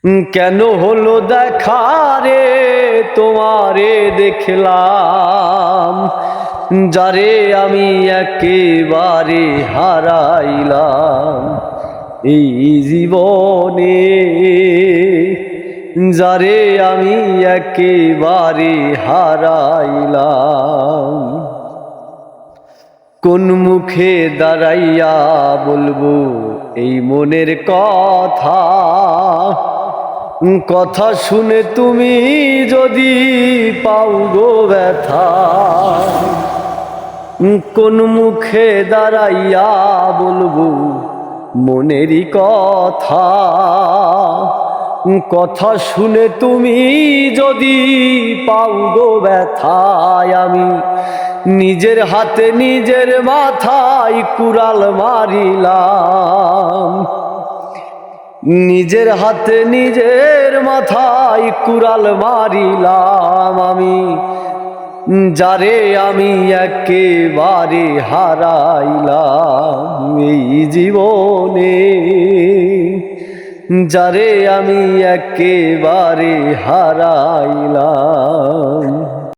কেন হলো দেখা রে তোমারে দেখলাম, যারে আমি একেবারে হারাইলাম এই জীবনে, যারে আমি একেবারে হারাইলাম। কোন মুখে দাঁড়াইয়া বলবো এই মনের কথা, কথা শুনে তুমি যদি পাও গো ব্যথা। কোন মুখে দাঁড়াইয়া বলবো মনেরই কথা, কথা শুনে তুমি যদি পাও গো ব্যথায়। আমি নিজের হাতে নিজের মাথায় কুড়াল মারিলাম, নিজের হাতে নিজের মাথায় কুড়াল মারিলাম। আমি যারে আমি একেবারে হারাইলাম এই জীবনে, যারে আমি একেবারে হারাইলাম।